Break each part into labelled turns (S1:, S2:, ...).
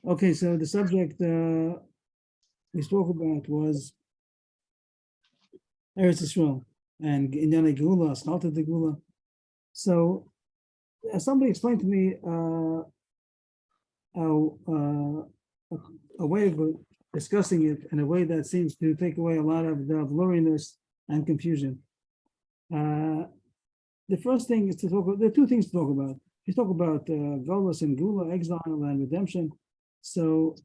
S1: Okay, so the subject we spoke about was Eretz Yisrael and Inyan Geula, Stalta de Geula. So somebody explained to me a way of discussing it in a way that seems to take away a lot of the blurriness and confusion. The first thing is to talk about, there are two things to talk about. You talk about Golus and Gula, exile and redemption. So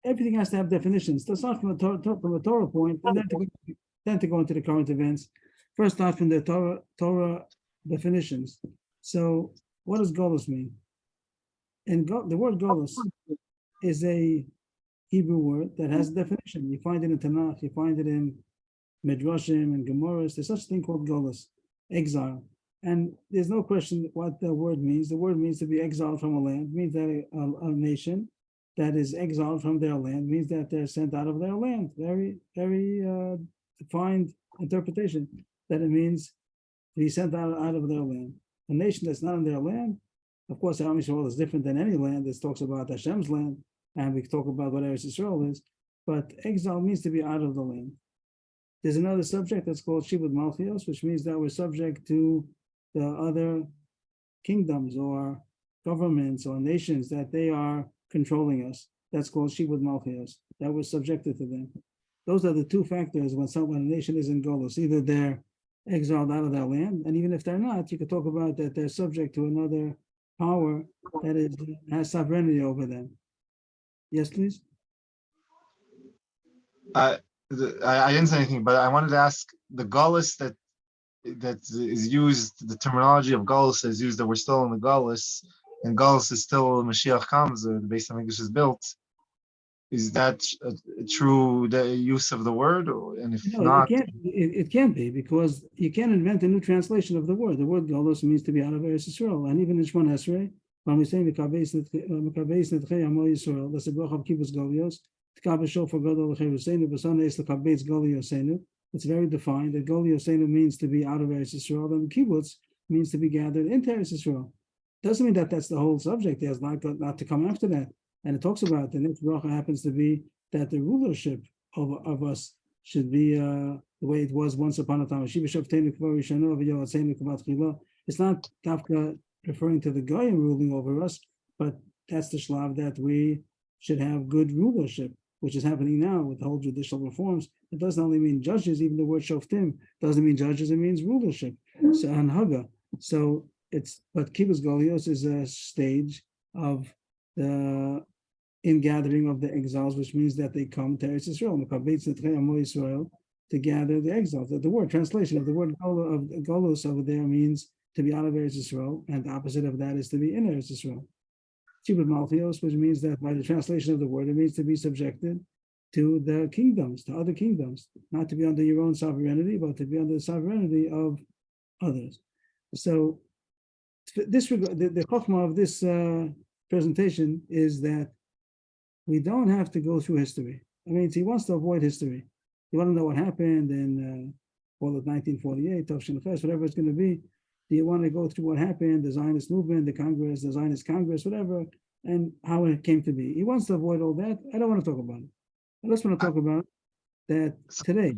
S1: everything has to have definitions. That's not from a Torah point, and then to go into the current events. First, start from the Torah definitions. So, what does Golus mean? And the word Golus is a Hebrew word that has a definition. You find it in Tanakh, you find it in Midrashim and Gemaras. There's such a thing called Golus, exile. And there's no question what the word means. The word means to be exiled from a land. It means that a nation that is exiled from their land means that they're sent out of their land. Very, very defined interpretation that it means to be sent out of their land. A nation that's not in their land, of course, Am Yisrael is different than any land. This talks about Hashem's land, and we talk about what Eretz Yisrael is. But exile means to be out of the land. There's another subject that's called Shibud Malchios, which means that we're subject to the other kingdoms or governments or nations that they are controlling us. That's called Shibud Malchios, that we're subjected to them. Those are the two factors when a nation is in Golus. Either they're exiled out of their land, and even if they're not, you could talk about that they're subject to another power that has sovereignty over them. Yes, please.
S2: I didn't say anything, but I wanted to ask the Golus that is used, the terminology of Golus is used that we're still in the Golus, and Golus is still Mashiach comes, the base of English is built. Is that a true use of the word? And if
S1: no,
S2: not,
S1: it can't be, because you can't invent a new translation of the word. The word Golus means to be out of Eretz Yisrael, and even in Shmon Esrei, when we say Mekabeis Netchei Amo Yisrael, that's a bracha of Kibbutz Golios. It's very defined that Goliosenu means to be out of Eretz Yisrael, and Kibbutz means to be gathered into Eretz Yisrael. Doesn't mean that that's the whole subject. There's not to come after that. And it talks about the next bracha happens to be that the rulership of us should be the way it was once upon a time. It's not Tafka referring to the Goyim ruling over us, but that's the shlav that we should have good rulership, which is happening now with the whole judicial reforms. It doesn't only mean judges, even the word shoftim doesn't mean judges, it means rulership. So anhaga. So but Kibbutz Golios is a stage of the ingathering of the exiles, which means that they come to Eretz Yisrael, to gather the exiles. The word translation of the word Golos over there means to be out of Eretz Yisrael, and the opposite of that is to be in Eretz Yisrael. Shibud Malchios, which means that by the translation of the word, it means to be subjected to the kingdoms, to other kingdoms, not to be under your own sovereignty, but to be under the sovereignty of others. So, this the chokhmah of this presentation is that we don't have to go through history. I mean, he wants to avoid history. You want to know what happened in all of 1948, Tafshin Ches, whatever it's going to be. Do you want to go through what happened, the Zionist movement, the Congress, the Zionist Congress, whatever, and how it came to be? He wants to avoid all that. I don't want to talk about it. I just want to talk about that today.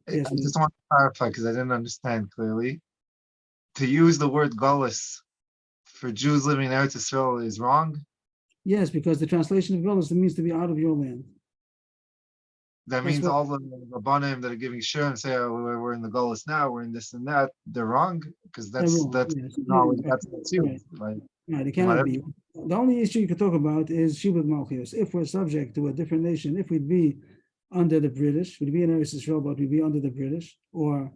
S2: I just want to clarify because I didn't understand clearly. To use the word Golus for Jews living in Eretz Yisrael is wrong?
S1: Yes, because the translation of Golus means to be out of your land.
S2: That means all the Rabbanim that are giving shir and say, oh, we're in the Golus now, we're in this and that, they're wrong? Because that's knowledge, that's you.
S1: Right, it cannot be. The only issue you can talk about is Shibud Malchios. If we're subject to a different nation, if we'd be under the British, we'd be in Eretz Yisrael, but we'd be under the British, or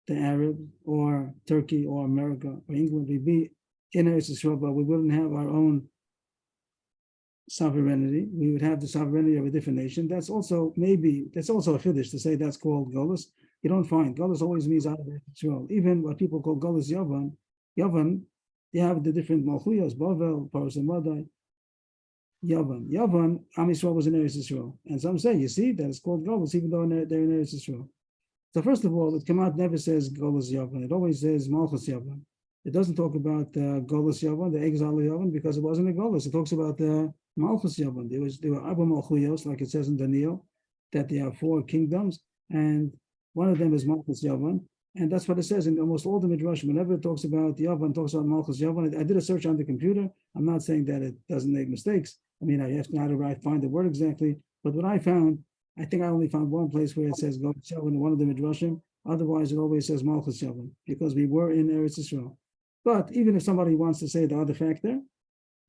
S1: the Arabs, or Turkey, or America, or England, we'd be in Eretz Yisrael, but we wouldn't have our own sovereignty. We would have the sovereignty of a different nation. That's also a chiddush to say that's called Golus. You don't find Golus always means out of Israel. Even what people call Golus Yavan, you have the different Malchuyos, Bavel, Paras and Madai. Yavan, Am Yisrael was in Eretz Yisrael, and some say, you see, that it's called Golus, even though they're in Eretz Yisrael. So first of all, the Kamat never says Golus Yavan; it always says Malchus Yavan. It doesn't talk about Golus Yavan, the exile of Yavan, because it wasn't a Golus. It talks about Malchus Yavan. There were Abba Malchuyos, like it says in Daniel, that there are 4 kingdoms, and one of them is Malchus Yavan. And that's what it says in almost all the Midrashim. Whenever it talks about Yavan, talks about Malchus Yavan. I did a search on the computer. I'm not saying that it doesn't make mistakes. I mean, I have to know how to find the word exactly. But what I found, I think I only found one place where it says Golus Yavan in one of the Midrashim. Otherwise, it always says Malchus Yavan, because we were in Eretz Yisrael. But even if somebody wants to say the other factor,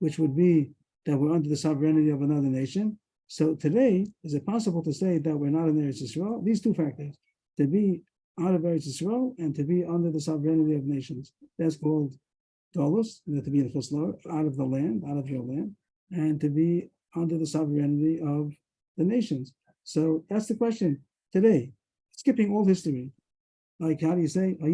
S1: which would be that we're under the sovereignty of another nation, so today, is it possible to say that we're not in Eretz Yisrael? These 2 factors, to be out of Eretz Yisrael and to be under the sovereignty of nations. That's called Dolus, to be in Chuslar, out of the land, out of your land, and to be under the sovereignty of the nations. So that's the question today, skipping all history. Like, how do you say? Like,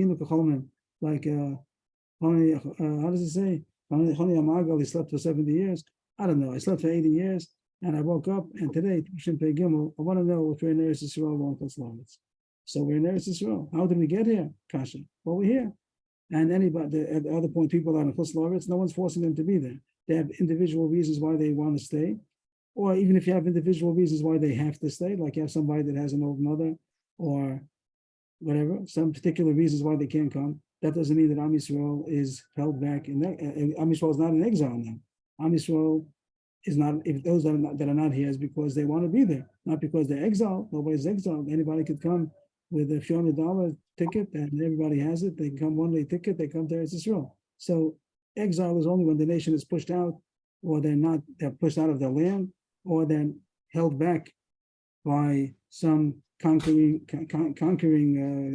S1: how does it say? He slept for 70 years. I don't know. I slept for 80 years and I woke up, and today, I want to know if we're in Eretz Yisrael or in. So we're in Eretz Yisrael. How did we get here? Kasha. Well, we're here. And anybody, at the other point, people are in Chutz La'aretz, no one's forcing them to be there. They have individual reasons why they want to stay. Or even if you have individual reasons why they have to stay, like you have somebody that has an old mother or whatever, some particular reasons why they can't come, that doesn't mean that Am Yisrael is held back. Am Yisrael is not in exile now. Am Yisrael is not, if those that are not here is because they want to be there, not because they're exiled. Nobody's exiled. Anybody could come with a few $100 ticket, and everybody has it. They can come one-way ticket, they come to Eretz Yisrael. So exile is only when the nation is pushed out, or they're pushed out of their land, or they're held back by some conquering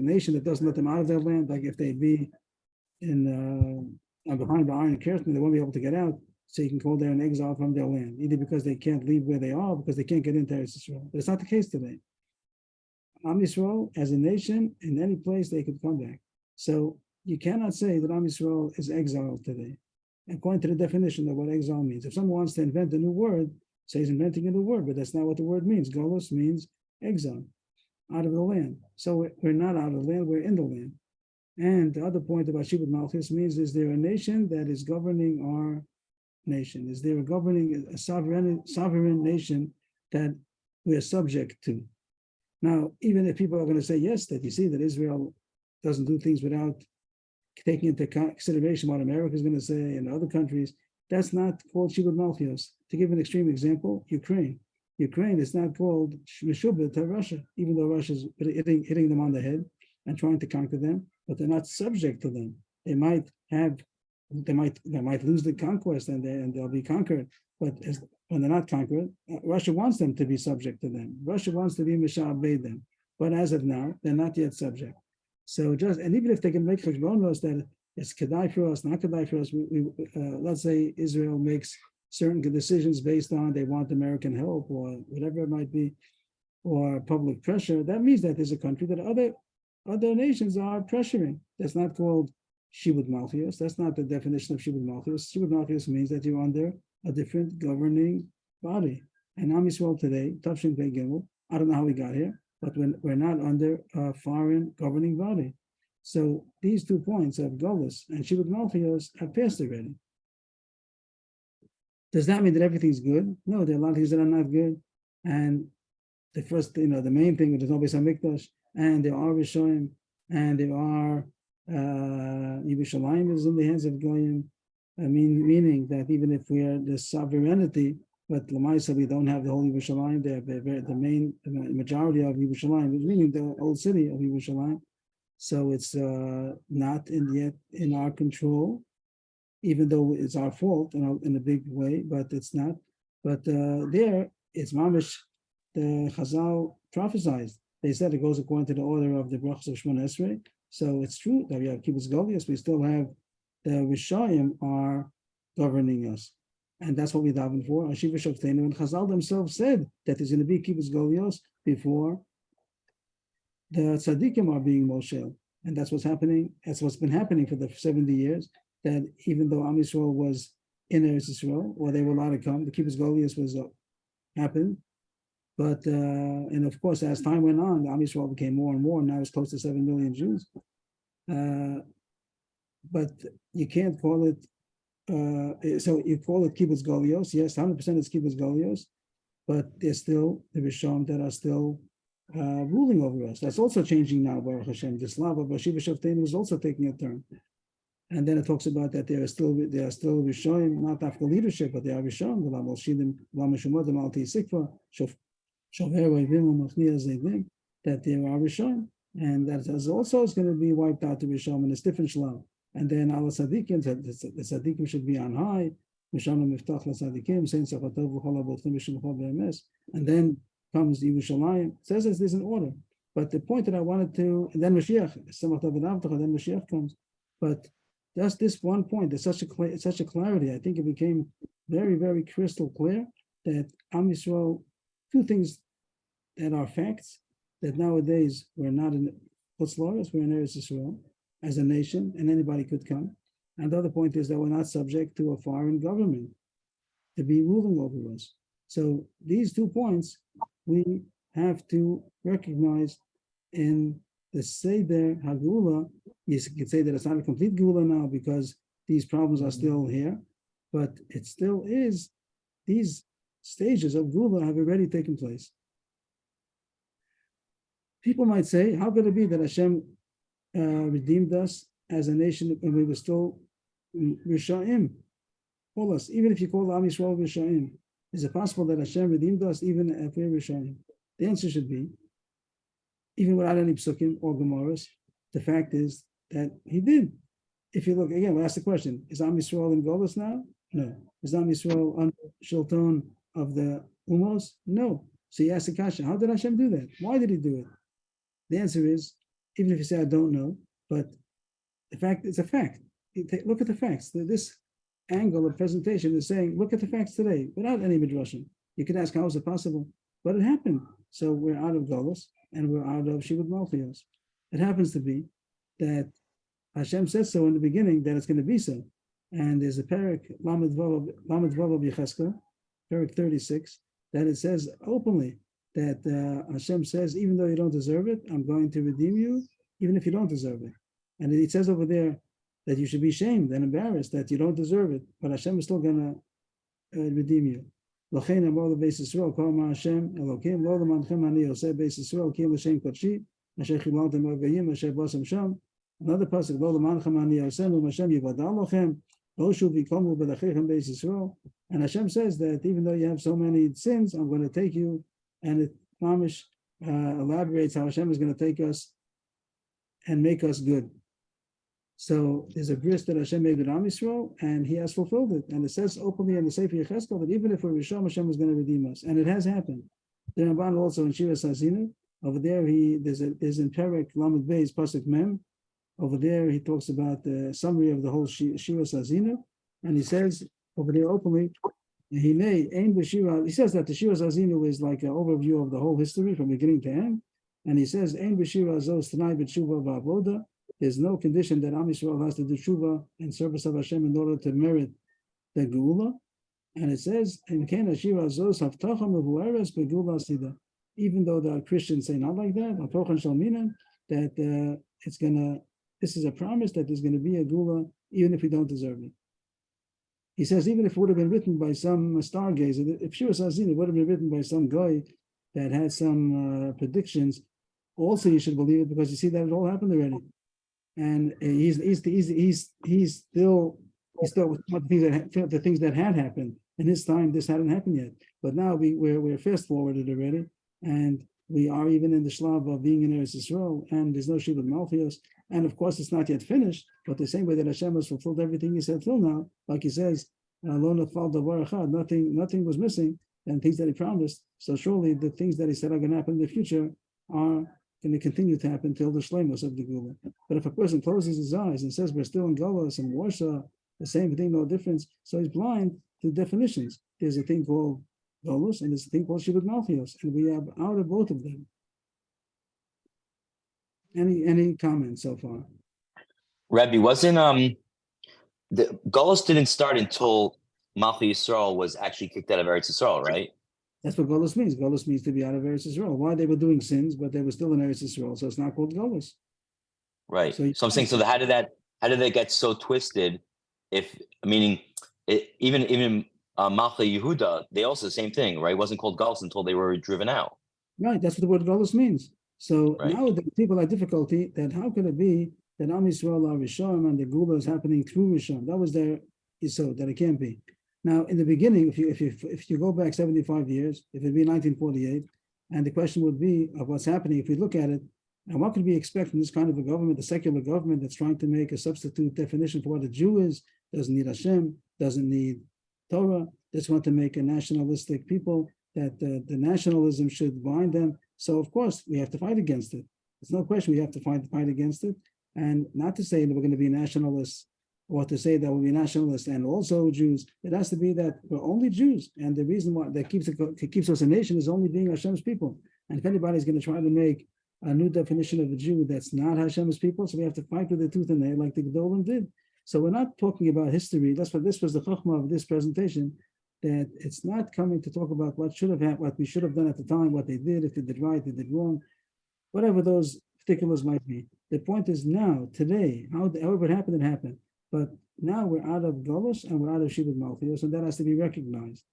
S1: nation that doesn't let them out of their land. Like if they be in behind the Iron Curtain, they won't be able to get out. So you can call them an exile from their land, either because they can't leave where they are, because they can't get into Eretz Yisrael. But it's not the case today. Am Yisrael, as a nation, in any place they could come back. So you cannot say that Am Yisrael is exiled today, according to the definition of what exile means. If someone wants to invent a new word, say he's inventing a new word, but that's not what the word means. Golus means exile, out of the land. So we're not out of the land, we're in the land. And the other point about Shibud Malchus means, is there a nation that is governing our nation? Is there a sovereign nation that we're subject to? Now, even if people are going to say, yes, that you see that Israel doesn't do things without taking into consideration what America is going to say and other countries, that's not called Shibud Malchus. To give an extreme example, Ukraine. Ukraine is not called Meshubah to Russia, even though Russia's hitting them on the head and trying to conquer them, but they're not subject to them. They might lose the conquest and they'll be conquered, but when they're not conquered, Russia wants them to be subject to them. Russia wants to be Mishabed them, but as of now, they're not yet subject. So and even if they can make cheshbonos that it's kedai for us, not kedai for us, let's say Israel makes certain decisions based on they want American help or whatever it might be, or public pressure, that means that there's a country that other nations are pressuring. That's not called Shibud Malchus. That's not the definition of Shibud Malchus. Shibud Malchus means that you're under a different governing body. And Am Yisrael today, Tafshin Pei Gimel, I don't know how we got here, but we're not under a foreign governing body. So these 2 points of Golus and Shibud Malchus have passed already. Does that mean that everything's good? No, there are a lot of things that are not good. And the first, the main thing, there's no Beis HaMikdash, and there are Rishonim, and there are Yerushalayim is in the hands of Goyim. Meaning that even if we are the sovereignty, but Lamaisa, we don't have the whole Yerushalayim, the majority of Yerushalayim, meaning the old city of Yerushalayim. So it's not yet in our control, even though it's our fault in a big way, but it's not. But there, it's mamish, the Chazal prophesied. They said it goes according to the order of the brachos of Shemona Esrei. So it's true that we have Kibbutz Goliath, we still have the Rishayim are governing us. And that's what we daven for. Ashiva Shavteinu, and Chazal themselves said that there's going to be Kibbutz Goliath before the tzaddikim are being moshel. And that's what's happening. That's what's been happening for the 70 years, that even though Am Yisrael was in Eretz Yisrael, or they were allowed to come, the Kibbutz Goliath was happened. But, and of course, as time went on, the Am Yisrael became more and more, and now it's close to 7 million Jews. But the, and of course, as time went on, the Am Yisrael became more and more, and now it's close to 7 million Jews. But the, and of course, as time went on, the Am Yisrael became more and more, and now it's close to 7 million Jews. but you can't call it, so you call it kibbutz golios. Yes, 100% it's kibbutz golios, but there's still the Rishon that are still ruling over us. That's also changing now, Baruch Hashem. The Slav of Bashiva Shavteinu is also taking a turn. And then it talks about that they are still Rishonim, not after leadership, but they are Rishon. That they are Rishon, and that is also is going to be wiped out to Rishon in a different Shlav. And then Allah Tzadikim, the Tzadikim should be on high. And then comes Yerushalayim. It says there's an order. But the point that I wanted to, and then Mashiach, then Mashiach comes. But just this one point, there's such a clarity. I think it became very, very crystal clear that Am Yisrael, two things that are facts, that nowadays we're not in Chutz La'aretz, we're in Eretz Yisrael as a nation, and anybody could come. And the other point is that we're not subject to a foreign government to be ruling over us. So these 2 points we have to recognize in the Seder HaGeula. You could say that it's not a complete Geula now because these problems are still here, but it still is. These stages of Geula have already taken place. People might say, how could it be that Hashem redeemed us as a nation when we were still Risha'im? Call us, even if you call Am Yisrael Risha'im, is it possible that Hashem redeemed us even if we're Risha'im? The answer should be, even without any psukim or gemaras, the fact is that he did. If you look, again, we'll ask the question, is Am Yisrael in Golus now? No. Is Am Yisrael under Shilton of the Umos? No. So you ask the question, how did Hashem do that? Why did he do it? The answer is, even if you say, I don't know, but the fact is a fact. Look at the facts. This angle of presentation is saying, look at the facts today, without any midrashim. You could ask, how is it possible? But it happened. So we're out of Golus, and we're out of Shibud Malchios. It happens to be that Hashem said so in the beginning, that it's going to be so. And there's a parak, Lamed Vav Yecheskel, parak 36, that it says openly, that Hashem says, even though you don't deserve it, I'm going to redeem you, even if you don't deserve it. And it says over there that you should be shamed and embarrassed that you don't deserve it, but Hashem is still going to redeem you. Another pasuk, and Hashem says that even though you have so many sins, I'm going to take you. And it Mamish elaborates how Hashem is going to take us and make us good. So there's a bris that Hashem made with Am Yisrael, and He has fulfilled it. And it says openly in the Sefer Yecheskel that even if we're Rishon, Hashem is going to redeem us, and it has happened. The Ramban also in Shira Sazinu, over there there's in Perek Lamed Beis Pasuk Mem. Over there he talks about the summary of the whole Shira Sazinu, and he says over there openly. He says that the Shira Zazinu is like an overview of the whole history from beginning to end. And he says, there's no condition that Am Yisrael has to do tshuva in service of Hashem in order to merit the Geula. And it says, even though the Christians say not like that, that this is a promise that there's going to be a Geula even if we don't deserve it. He says, even if it would have been written by some stargazer, if Shira Sazin, it would have been written by some guy that had some predictions, also you should believe it because you see that it all happened already. And he's still with the things that had happened. In his time, this hadn't happened yet. But now we're fast forwarded already, and we are even in the shlav of being in Eretz Yisrael, and there's no Shibud Malchios. And of course, it's not yet finished, but the same way that Hashem has fulfilled everything He said till now, like He says, nothing was missing, and things that He promised. So surely the things that He said are going to happen in the future are going to continue to happen till the shleimus of the Geula. But if a person closes his eyes and says we're still in Golus and Warsaw, the same thing, no difference, so he's blind to definitions. There's a thing called Golus and there's a thing called Shibud Malchios, and we are out of both of them. Any comments so far?
S3: Rebbe, wasn't the Golus didn't start until Malchi Yisrael was actually kicked out of Eretz Yisrael, right?
S1: That's what Golus means. Golus means to be out of Eretz Yisrael. Why? They were doing sins, but they were still in Eretz Yisrael, so it's not called Golus.
S3: Right. So I'm saying, so how did that how did they get so twisted? If meaning, even Malcha Yehuda, they also the same thing, right? It wasn't called Galus until they were driven out,
S1: Right, that's what the word Golus means. So
S3: right?
S1: now the people have difficulty that how could it be that Am Yisrael are Rishon and the Gula is happening through Rishon? That was their Yisod, that it can't be. Now, in the beginning, if you go back 75 years, if it'd be 1948, and the question would be of what's happening, if we look at it, and what could we expect from this kind of a government, a secular government that's trying to make a substitute definition for what a Jew is, doesn't need Hashem, doesn't need Torah, just want to make a nationalistic people, that the nationalism should bind them. So of course we have to fight against it. There's no question we have to fight against it. And not to say that we're going to be nationalists or to say that we'll be nationalists and also Jews. It has to be that we're only Jews. And the reason why that keeps us a nation is only being Hashem's people. And if anybody's going to try to make a new definition of a Jew that's not Hashem's people, so we have to fight with the tooth and nail like the Gedolim did. So we're not talking about history. That's what this was the chachma of this presentation, that it's not coming to talk about what should have happened, what we should have done at the time, what they did, if they did right, they did wrong, whatever those particulars might be. The point is now, today, however it happened, it happened. But now we're out of Golus and we're out of Shibud Malchios, and that has to be recognized.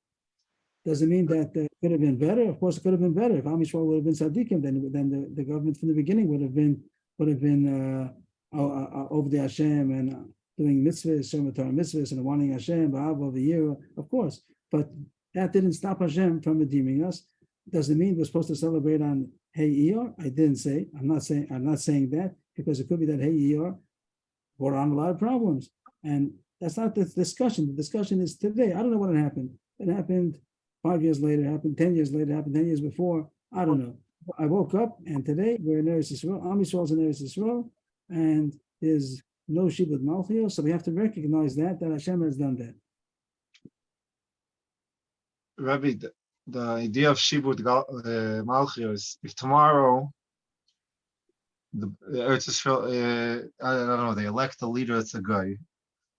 S1: Does it mean that it could have been better? Of course, it could have been better. If Am Yisrael would have been tzaddikim, then the government from the beginning would have been over the Hashem and doing mitzvahs, Shem Torah mitzvahs, and wanting Hashem, Ba'av over year, of course. But that didn't stop Hashem from redeeming us. Does it mean we're supposed to celebrate on Hey Iyar? I didn't say. I'm not saying that, because it could be that Hey Iyar brought on a lot of problems, and that's not the discussion. The discussion is today. I don't know what happened. It happened 5 years later. It happened 10 years later. It happened 10 years before. I don't know. I woke up and today we're in Eretz Yisrael. Am Yisrael's in Eretz Yisrael, and there's no Shibud Malchios, so we have to recognize that Hashem has done that.
S2: Rabbi, the idea of Shibud Malchios, if tomorrow the Eretz Yisrael, I don't know, they elect a leader that's a guy,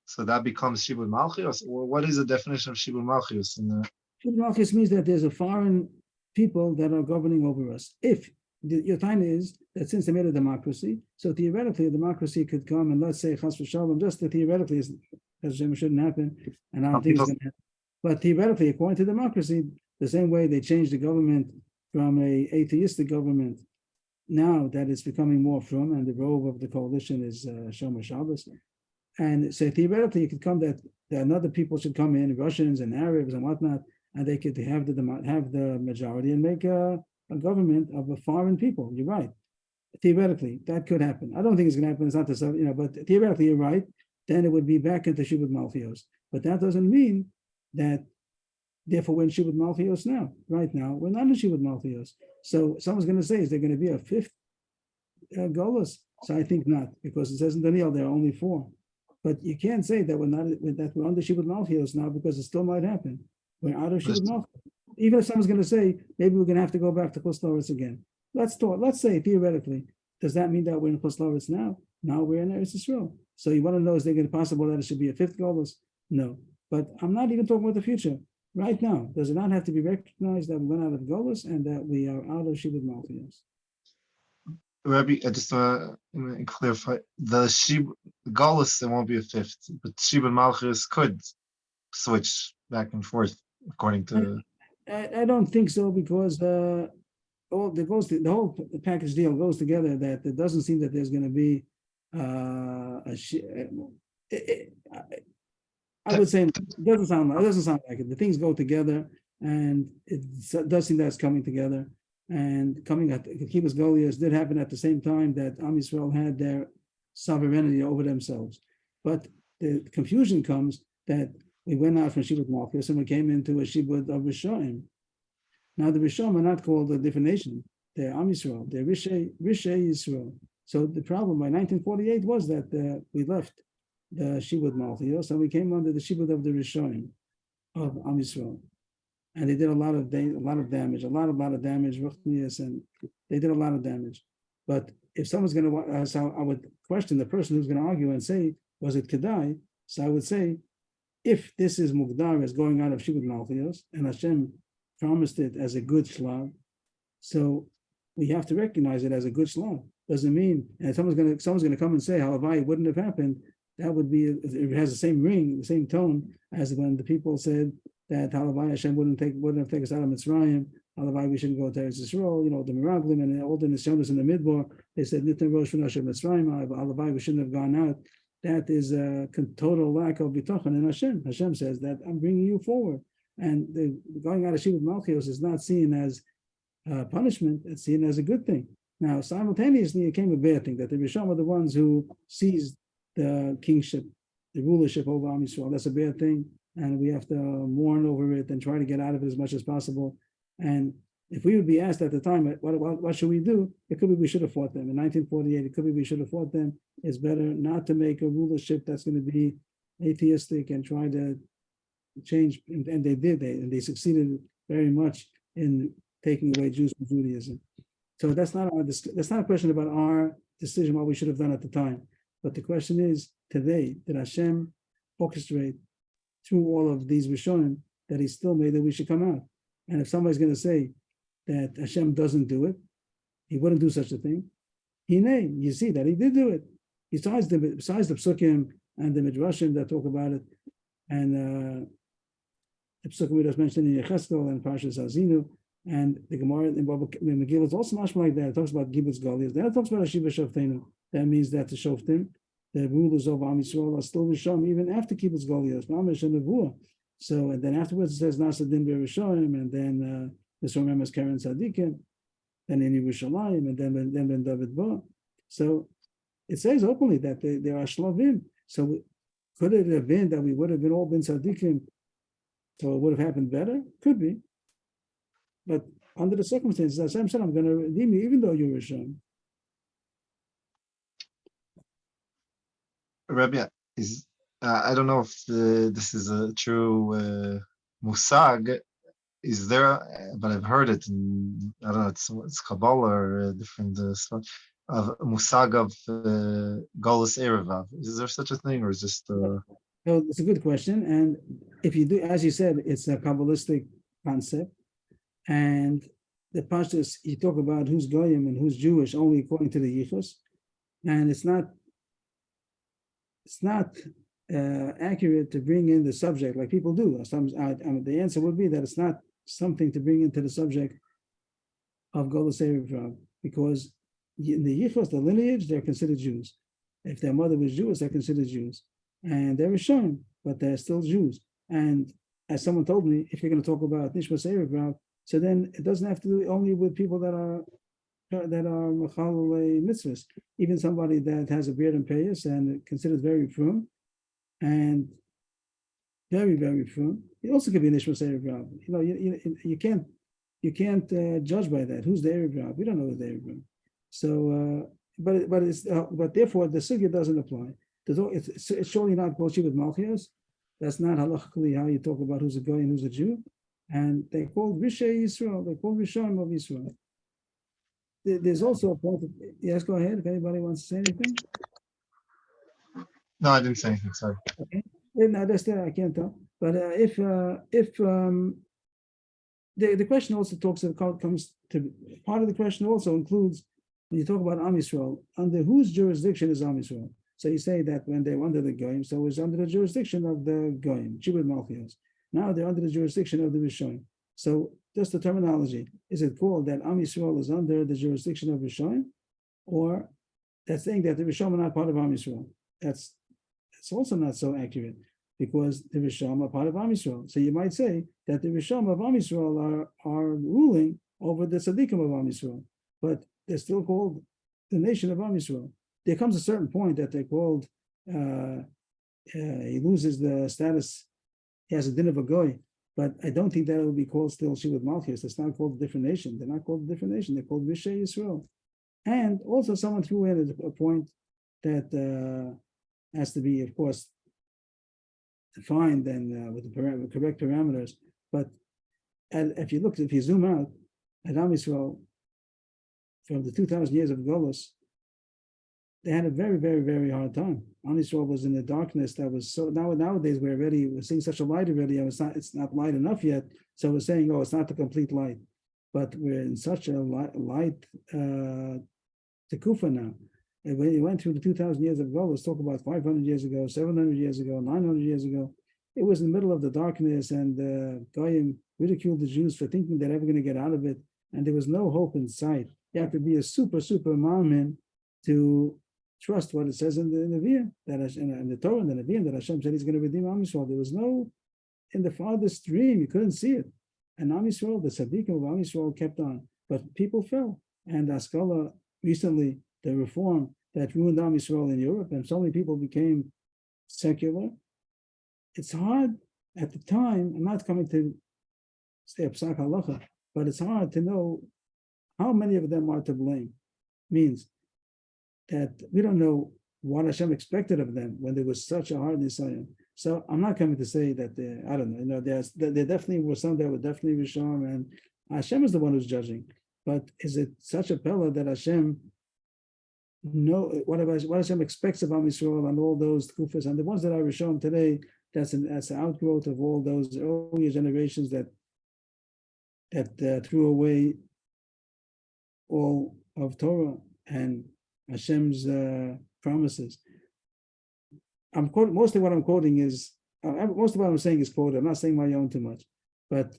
S2: so that becomes Shibud Malchios? Or what is the definition of Shibud Malchios?
S1: Shibud Malchios means that there's a foreign people that are governing over us. If your time is that since they made a democracy, so theoretically a democracy could come and let's say Chas v'Shalom, just theoretically, it shouldn't happen, and I don't think it's going to happen. But theoretically, according to democracy, the same way they changed the government from a atheistic government, now that it's becoming more frum, and the robe of the coalition is Shomer Shabbos. And so theoretically, it could come that another people should come in, Russians and Arabs and whatnot, and they could have the majority and make a government of a foreign people. You're right. Theoretically, that could happen. I don't think it's going to happen. It's not the but theoretically, you're right. Then it would be back into Shibud Malchios. But that doesn't mean that, therefore, we're in Shibud Malchios now. Right now, we're not in Shibud Malchios. So someone's going to say, is there going to be a fifth Golus? So I think not, because it says in Daniel there are only 4. But you can't say that we're under Shibud Malchios now, because it still might happen. We're out of Shibud Malchios. Even if someone's going to say, maybe we're going to have to go back to Chus Loretz again. Let's say theoretically, does that mean that we're in Chus Loretz now? Now we're in Eretz Yisrael. So you want to know, is there going to be possible that it should be a 5th Golus? No. But I'm not even talking about the future. Right now, does it not have to be recognized that we went out of Golus and that we are out of Shibud Malchios?
S2: Rabbi, I just want to clarify, the Golus, there won't be a 5th, but Shibud Malchios could switch back and forth according to...
S1: I don't think so, because the whole package deal goes together, that it doesn't seem that there's going to be I would say it doesn't sound like it. The things go together, and it does seem that it's coming together. And coming at Kibbutz Goliath did happen at the same time that Am Yisrael had their sovereignty over themselves. But the confusion comes that we went out from Shibud Malchios and we came into a Shibud of Rishonim. Now the Rishonim are not called a different nation. They're Am Yisrael. They're Rishei Yisrael. So the problem by 1948 was that we left the Shibud Malchios and we came under the Shibud of the Rishonim of Am Yisrael. And they did a lot of damage, and they did a lot of damage. But if someone's going to, so I would question the person who's going to argue and say, was it Kedai? So I would say, if this is Mugdar as going out of Shibud Malchios, and Hashem promised it as a good shlav, so we have to recognize it as a good shlav. Doesn't mean, and someone's going to come and say, Halavai, it wouldn't have happened that would be, it has the same ring, the same tone as when the people said that Halavai Hashem wouldn't have taken us out of Mitzrayim. Halavai, we shouldn't go to Eretz Yisrael, the Meraglim and all the Nisyonos in the Midbar. They said, Nitna Rosh Hashem Mitzrayim, Halavai, we shouldn't have gone out. That is a total lack of bitachon in Hashem. Hashem says that I'm bringing you forward. And the going out of Shivut Malchios is not seen as punishment, it's seen as a good thing. Now, simultaneously, it came a bad thing, that the Rishon are the ones who seized the kingship, the rulership over Am Yisrael. That's a bad thing, and we have to mourn over it and try to get out of it as much as possible. And if we would be asked at the time, what should we do? It could be we should have fought them. In 1948, it could be we should have fought them. It's better not to make a rulership that's going to be atheistic and try to change. And they did, and they succeeded very much in taking away Jews from Judaism. So that's not a question about our decision, what we should have done at the time. But the question is, today, did Hashem orchestrate through all of these Rishonim that he still made that we should come out? And if somebody's going to say that Hashem doesn't do it, he wouldn't do such a thing. You see that he did do it. Besides the Psukim and the Midrashim that talk about it, and the Psukim we just mentioned in Yecheskel and Parshas Azinu, and the Gemara in Megillah is also much like that. It talks about Gibbutz Goliath. Then it talks about Ashiva Shoftenu. That means that the Shoftim, the rulers of Am Yisrael, are still Rishon even after Gibbutz Goliath, Mamish and Nevuah. So, and then afterwards it says Nasa Din Be'Rishonim, and then this remembers Karen Tzadikim, then in Yerushalayim, and then Ben David Bo. So it says openly that there are Shlavim. So could it have been that we would have been all been Tzadikim, so it would have happened better? Could be. But under the circumstances, Hashem said, I'm going to redeem you, even though you're Rishon.
S2: Rabbi, I don't know if this is a true musag. Is there? But I've heard it. I don't know. It's Kabbalah or different stuff of musag of Golus Erevav. Is there such a thing, or is just?
S1: No, it's a good question. And if you do, as you said, it's a Kabbalistic concept. And the Pashtus, you talk about who's Goyim and who's Jewish only according to the Yichus, and it's not accurate to bring in the subject like people do. The answer would be that it's not something to bring into the subject of Golus Erevav, because in the Yichus, the lineage, they're considered Jews. If their mother was Jewish, they're considered Jews, and they're Rishon, but they're still Jews. And as someone told me, if you're going to talk about Nishmas Erevav, so then it doesn't have to do only with people that are Mechalei mitzvahs. Even somebody that has a beard and payas and considered very frum, and very, very frum, it also could be Nishmas Erevav. You can't judge by that. Who's the Erevav? We don't know who's the Erevav. So, but therefore the sugya doesn't apply. It's surely not Boshi with Malchios. That's not halachically how you talk about who's a goy and who's a Jew. And they called Rishei Yisrael. They called Rishon of Yisrael. There's also a point. Yes, go ahead. If anybody wants to say anything.
S2: No, I didn't say anything. Sorry.
S1: Okay. No, that's that. I can't tell. But if the question also comes to part of the question also includes when you talk about Am Yisrael, under whose jurisdiction is Am Yisrael? So you say that when they're under the Goyim, so it's under the jurisdiction of the Goyim, Chibud Malchios. Now they're under the jurisdiction of the Rishon. So just the terminology, is it called that Am Yisrael is under the jurisdiction of Rishon, or that's saying that the Rishon are not part of Am Yisrael? It's also not so accurate, because the Rishon are part of Am Yisrael. So you might say that the Rishon of Am Yisrael are ruling over the Tzaddikim of Am Yisrael, but they're still called the nation of Am Yisrael. There comes a certain point that they're called, he loses the status, he has a din of a goy, but I don't think that it will be called still Shivut Malchus. It's not called a different nation. They're not called a different nation. They're called Rishei Yisrael. And also someone threw in a point that has to be, of course, defined and with the correct parameters. But if you zoom out at Am Yisrael, from the 2,000 years of Golus, they had a very, very, very hard time. Am Yisrael was in the darkness that was so. Nowadays we're seeing such a light already, and it's not light enough yet. So we're saying, oh, it's not the complete light, but we're in such a light tekufa now And when you went through the 2,000 years of Golos, talk about 500 years ago, 700 years ago, 900 years ago, it was in the middle of the darkness, and Goyim ridiculed the Jews for thinking they're ever going to get out of it, and there was no hope in sight. You have to be a super Marmin to trust what it says in the Nevi'im, that in the Torah and the Nevi'im, that Hashem said He's going to redeem Am Yisrael. There was no, in the farthest dream, you couldn't see it. And Am Yisrael, the tzaddikim of Am Yisrael kept on, but people fell. And Askala recently, the reform that ruined Am Yisrael in Europe, and so many people became secular. It's hard at the time. I'm not coming to say a psak halacha, but it's hard to know how many of them are to blame. Means that we don't know what Hashem expected of them when there was such a hard nisayon. So I'm not coming to say that I don't know. There definitely were some that were definitely Rishon, and Hashem is the one who's judging. But is it such a pella that Hashem know what Hashem expects of Am Yisrael and all those kufas and the ones that are Rishon today? That's an outgrowth of all those earlier generations that threw away all of Torah and Hashem's promises. Mostly what I'm quoting is most of what I'm saying is quoted. I'm not saying my own too much, but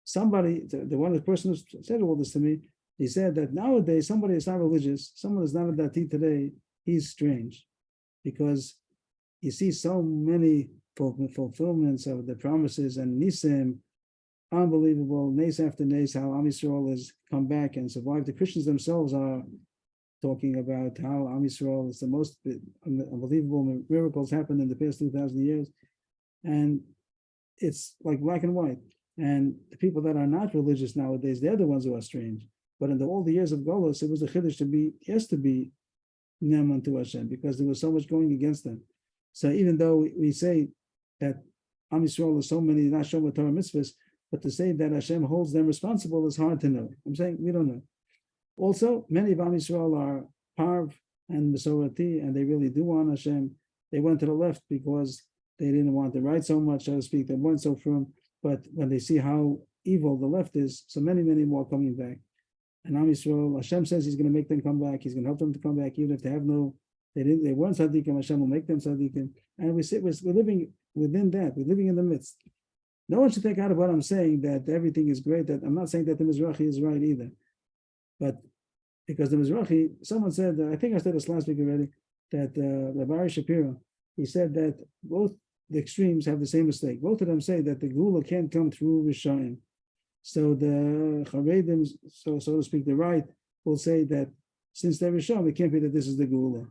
S1: somebody, the person who said all this to me, he said that nowadays somebody is not religious, someone is not a dati today, he's strange, because you see so many fulfillments of the promises and nisim, unbelievable, nace after nace, how Am Yisrael has come back and survived. The Christians themselves are talking about how Am Yisrael is the most unbelievable miracles happened in the past 2,000 years. And it's like black and white. And the people that are not religious nowadays, they're the ones who are strange. But in all the years of Golos, it was a chiddush to be neman to Hashem, because there was so much going against them. So even though we say that Am Yisrael is so many not Shomar Torah mitzvahs, but to say that Hashem holds them responsible is hard to know. I'm saying we don't know. Also, many of Am Yisrael are Parv and Mesorati, and they really do want Hashem. They went to the left because they didn't want to write so much, so to speak. They weren't so firm. But when they see how evil the left is, so many more coming back. And Am Yisrael, Hashem says He's going to make them come back. He's going to help them to come back, even if they have they weren't tzaddikim. Hashem will make them tzaddikim. And we're living within that. We're living in the midst. No one should take out of what I'm saying that everything is great. That I'm not saying that the Mizrahi is right either. But because the Mizrahi, someone said, I think I said this last week already, that Rabbi Shapiro, he said that both the extremes have the same mistake. Both of them say that the Gula can't come through Rishayim. So the Charedim, so to speak, the right will say that since they're Rishayim, it can't be that this is the Gula.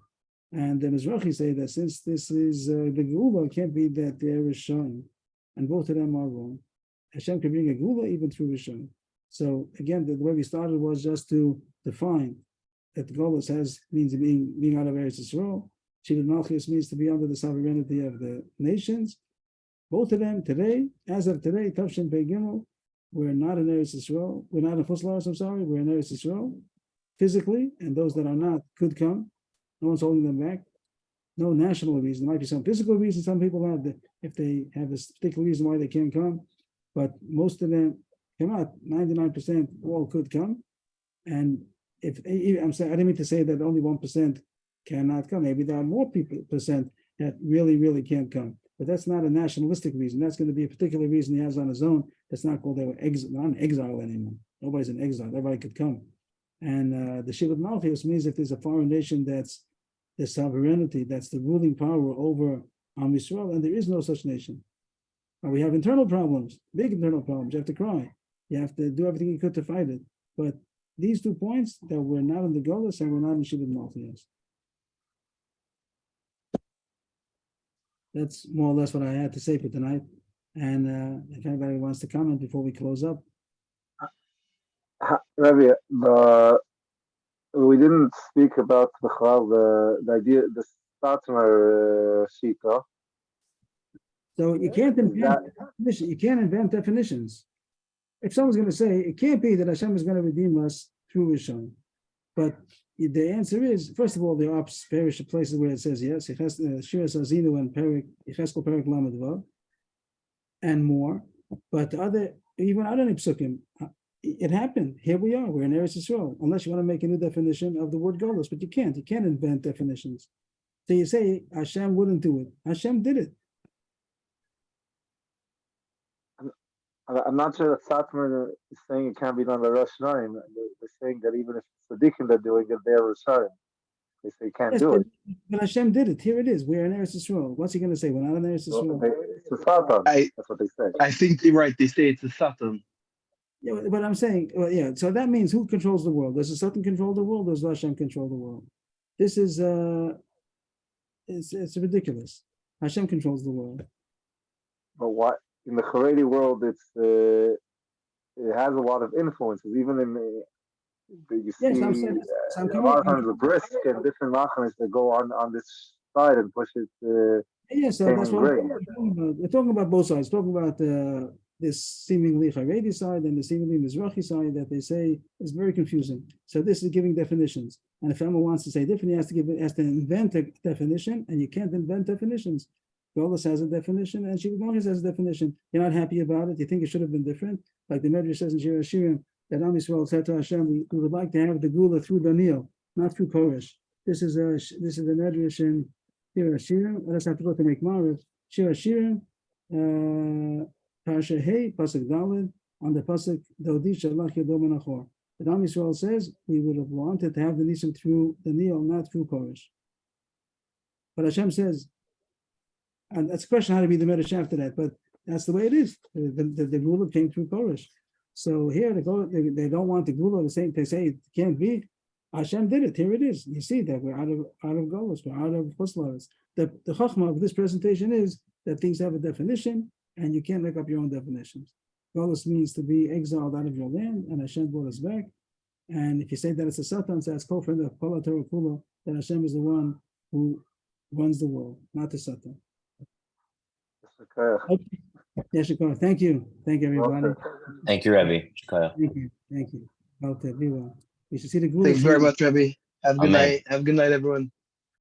S1: And the Mizrahi say that since this is the Gula, it can't be that they're Rishayim. And both of them are wrong. Hashem can bring a Gula even through Rishayim. So again, the way we started was just to define that the Golos means being out of Eretz Yisrael. Shibud Malchus means to be under the sovereignty of the nations. Both of them today, as of today, Tavshin Pei Gimel, we're not in Eretz Yisrael. We're not in Chutz, I'm sorry. We're in Eretz Yisrael physically, and those that are not could come. No one's holding them back. No national reason. There might be some physical reason. Some people have if they have this particular reason why they can't come, but most of them come out. 99% all could come, and I'm saying, I didn't mean to say that only 1% cannot come. Maybe there are more percent that really can't come. But that's not a nationalistic reason. That's going to be a particular reason he has on his own. That's not called they were not in exile anymore. Nobody's in exile. Everybody could come. And the Shibud Malchus means if there's a foreign nation that's the sovereignty, that's the ruling power over Am Yisrael, and there is no such nation. And we have internal problems, big internal problems. You have to cry. You have to do everything you could to fight it. But these 2 points, that we're not in the Golos and we're not in Shibud Malchus. That's more or less what I had to say for tonight. And if anybody wants to comment before we close up.
S4: Rabbi, we didn't speak about the idea, the Satmar Shita.
S1: So you can't invent definitions. If someone's going to say, it can't be that Hashem is going to redeem us through Rishon. But the answer is, first of all, there are parish places where it says yes, Shira Sazinu and Yecheskel Perik Lamed Vav, and more. But even other psukim, It happened. Here we are. We're in Eretz Yisrael. Unless you want to make a new definition of the word Golos, but you can't. You can't invent definitions. So you say Hashem wouldn't do it. Hashem did it.
S4: I'm not sure that Satmar is saying it can't be done by Rosh Hashanah. They're saying that even if Tzaddikim are doing it, they're Roshayim. They say you can't
S1: Yes,
S4: do it.
S1: but Hashem did it. Here it is. We're in Eretz Yisrael. What's he going to say? We're not in Eretz Yisrael.
S4: It's a Satan. That's what they say.
S5: I think you're right. They say it's a Satan.
S1: Yeah, but I'm saying, well, yeah. So that means who controls the world? Does the Satan control the world? Or does Hashem control the world? This is it's ridiculous. Hashem controls the world.
S4: But what in the Haredi world, it has a lot of influences. Even in you see
S1: Yes, I'm
S4: a lot of times the brisk and different machanes that go on this side and push it.
S1: Yes, so that's what we're talking about. We're talking about both sides. Talking about this seemingly Haredi side and the seemingly Mizrahi side that they say is very confusing. So this is giving definitions, and if someone wants to say different, he has to invent a definition, and you can't invent definitions. Golos has a definition, and Shivagonius has a definition. You're not happy about it. You think it should have been different, like the Medrash says in Shir Hashirim that Am Yisrael said to Hashem, "We would like to have the Gula through Daniel, not through Koresh." This is the Medrash in Shir Hashirim. Let's have to go to make Maariv. Shir Hashirim. Parsha Hey, Pasuk Daled, on the Pasuk Dodi Shalach Yadom Menachor. The Am Yisrael says we would have wanted to have the Nisim through the Nil, not through Koresh. But Hashem says, and that's a question how to be the Medrash after that, but that's the way it is. The Gula came through Koresh. So here they don't want the Gula the same. They say it can't be. Hashem did it. Here it is. You see that we're out of Golos, we're out of Chuslaras. The Chachma of this presentation is that things have a definition, and you can't make up your own definitions. Golos means to be exiled out of your land, and Hashem brought us back. And if you say that it's a Satan, so that's co-friend of Kol HaTorah Kula, that Hashem is the one who runs the world, not the Satan.
S4: Okay.
S1: Yes, Shikar. Thank you. Thank you, everybody.
S3: Thank you, Rebbe. Shkoyach.
S1: Thank you. Thank you. Okay, be well. We should see the Gula.
S5: Thanks very much, Rebbe. Have a good
S3: Amen.
S5: night. Have a good night, everyone.